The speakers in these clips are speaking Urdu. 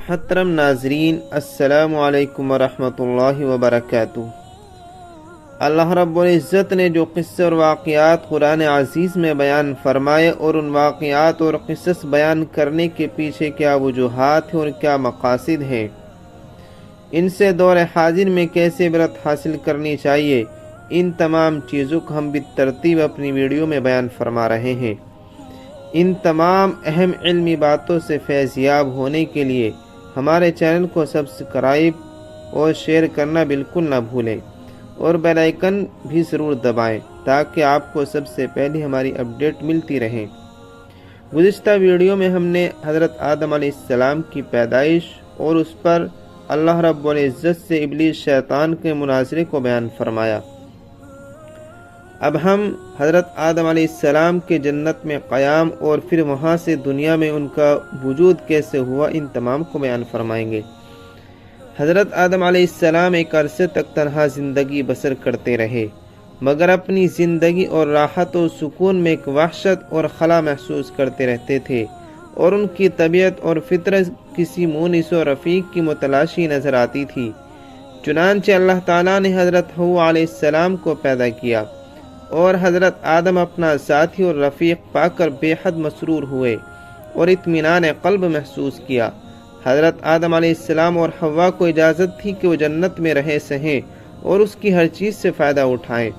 محترم ناظرین، السلام علیکم ورحمۃ اللہ وبرکاتہ۔ اللہ رب العزت نے جو قصے اور واقعات قرآن عزیز میں بیان فرمائے اور ان واقعات اور قصص بیان کرنے کے پیچھے کیا وجوہات ہیں اور کیا مقاصد ہیں، ان سے دور حاضر میں کیسے عبرت حاصل کرنی چاہیے، ان تمام چیزوں کو ہم بالترتیب اپنی ویڈیو میں بیان فرما رہے ہیں۔ ان تمام اہم علمی باتوں سے فیض یاب ہونے کے لیے ہمارے چینل کو سبسکرائب اور شیئر کرنا بالکل نہ بھولیں اور بیل آئیکن بھی ضرور دبائیں تاکہ آپ کو سب سے پہلے ہماری اپڈیٹ ملتی رہیں۔ گزشتہ ویڈیو میں ہم نے حضرت آدم علیہ السلام کی پیدائش اور اس پر اللہ رب العزت سے ابلیس شیطان کے مناظرے کو بیان فرمایا۔ اب ہم حضرت آدم علیہ السلام کے جنت میں قیام اور پھر وہاں سے دنیا میں ان کا وجود کیسے ہوا، ان تمام کو بیان فرمائیں گے۔ حضرت آدم علیہ السلام ایک عرصے تک تنہا زندگی بسر کرتے رہے، مگر اپنی زندگی اور راحت و سکون میں ایک وحشت اور خلا محسوس کرتے رہتے تھے، اور ان کی طبیعت اور فطرت کسی مونس و رفیق کی متلاشی نظر آتی تھی۔ چنانچہ اللہ تعالیٰ نے حضرت حوا علیہ السلام کو پیدا کیا اور حضرت آدم اپنا ساتھی اور رفیق پا کر بے حد مسرور ہوئے اور اطمینان قلب محسوس کیا۔ حضرت آدم علیہ السلام اور حوا کو اجازت تھی کہ وہ جنت میں رہ سہیں اور اس کی ہر چیز سے فائدہ اٹھائیں،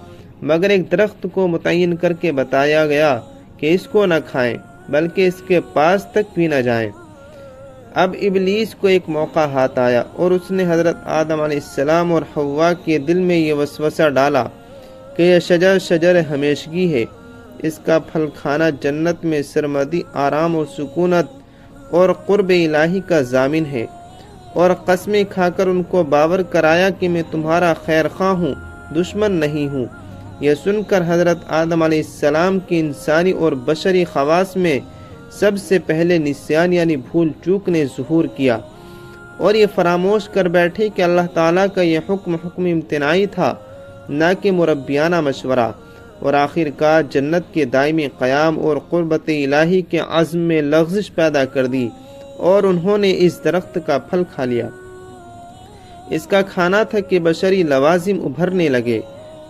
مگر ایک درخت کو متعین کر کے بتایا گیا کہ اس کو نہ کھائیں بلکہ اس کے پاس تک بھی نہ جائیں۔ اب ابلیس کو ایک موقع ہاتھ آیا اور اس نے حضرت آدم علیہ السلام اور حوا کے دل میں یہ وسوسہ ڈالا کہ یہ شجر ہمیشگی ہے، اس کا پھل کھانا جنت میں سرمدی، آرام اور سکونت اور قرب الہی کا ضامن ہے، اور قسمیں کھا کر ان کو باور کرایا کہ میں تمہارا خیر خواہ ہوں، دشمن نہیں ہوں۔ یہ سن کر حضرت آدم علیہ السلام کی انسانی اور بشری خواص میں سب سے پہلے نسیان یعنی بھول چوک نے ظہور کیا، اور یہ فراموش کر بیٹھے کہ اللہ تعالیٰ کا یہ حکم امتناعی تھا، نہ کہ مربیانہ مشورہ، اور آخر کار جنت کے دائمی قیام اور قربت الہی کے عزم میں لغزش پیدا کر دی اور انہوں نے اس درخت کا پھل کھا لیا۔ اس کا کھانا تھا کہ بشری لوازم ابھرنے لگے،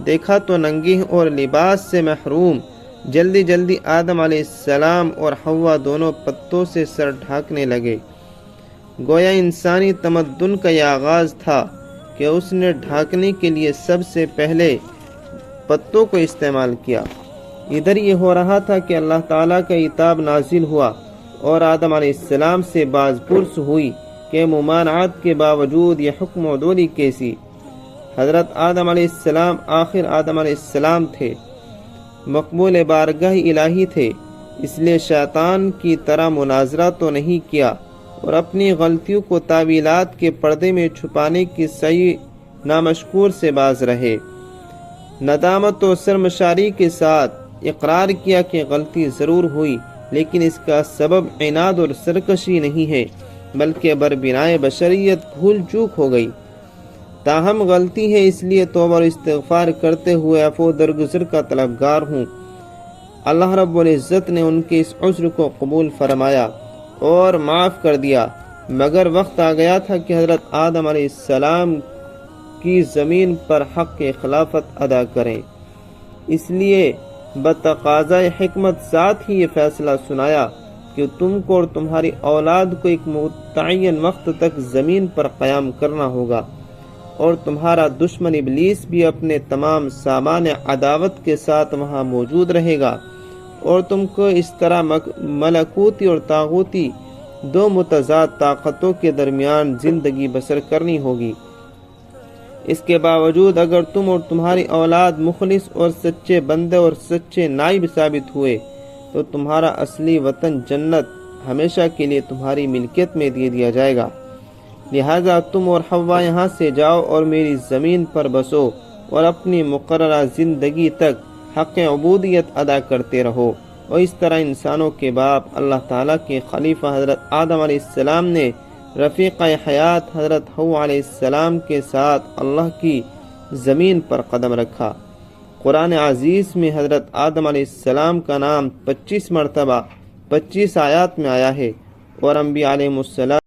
دیکھا تو ننگے اور لباس سے محروم۔ جلدی جلدی آدم علیہ السلام اور حوا دونوں پتوں سے سر ڈھانکنے لگے، گویا انسانی تمدن کا یہ آغاز تھا کہ اس نے ڈھانکنے کے لیے سب سے پہلے پتوں کو استعمال کیا۔ ادھر یہ ہو رہا تھا کہ اللہ تعالیٰ کا عتاب نازل ہوا اور آدم علیہ السلام سے باز پرس ہوئی کہ ممانعت کے باوجود یہ حکم عدولی کیسی۔ حضرت آدم علیہ السلام آخر آدم علیہ السلام تھے، مقبول بارگاہ الہی تھے، اس لیے شیطان کی طرح مناظرہ تو نہیں کیا اور اپنی غلطیوں کو تعویلات کے پردے میں چھپانے کی صحیح نامشکور سے باز رہے۔ ندامت و شرمساری کے ساتھ اقرار کیا کہ غلطی ضرور ہوئی، لیکن اس کا سبب عناد اور سرکشی نہیں ہے بلکہ بربنائے بشریت بھول چوک ہو گئی۔ تاہم غلطی ہے، اس لیے توبہ اور استغفار کرتے ہوئے عفو درگزر کا طلبگار ہوں۔ اللہ رب العزت نے ان کے اس عذر کو قبول فرمایا اور معاف کر دیا، مگر وقت آ گیا تھا کہ حضرت آدم علیہ السلام کی زمین پر حق کی خلافت ادا کریں۔ اس لیے بتقاضۂ حکمت ساتھ ہی یہ فیصلہ سنایا کہ تم کو اور تمہاری اولاد کو ایک متعین وقت تک زمین پر قیام کرنا ہوگا، اور تمہارا دشمن ابلیس بھی اپنے تمام سامان عداوت کے ساتھ وہاں موجود رہے گا، اور تم کو اس طرح ملکوتی اور طاغوتی دو متضاد طاقتوں کے درمیان زندگی بسر کرنی ہوگی۔ اس کے باوجود اگر تم اور تمہاری اولاد مخلص اور سچے بندے اور سچے نائب ثابت ہوئے تو تمہارا اصلی وطن جنت ہمیشہ کے لیے تمہاری ملکیت میں دے دیا جائے گا۔ لہذا تم اور حوا یہاں سے جاؤ اور میری زمین پر بسو اور اپنی مقررہ زندگی تک حق عبودیت ادا کرتے رہو۔ اور اس طرح انسانوں کے باپ اللہ تعالیٰ کے خلیفہ حضرت آدم علیہ السلام نے رفیقہ حیات حضرت حوا علیہ السلام کے ساتھ اللہ کی زمین پر قدم رکھا۔ قرآن عزیز میں حضرت آدم علیہ السلام کا نام 25 مرتبہ 25 آیات میں آیا ہے، اور انبیاء علیہ السلام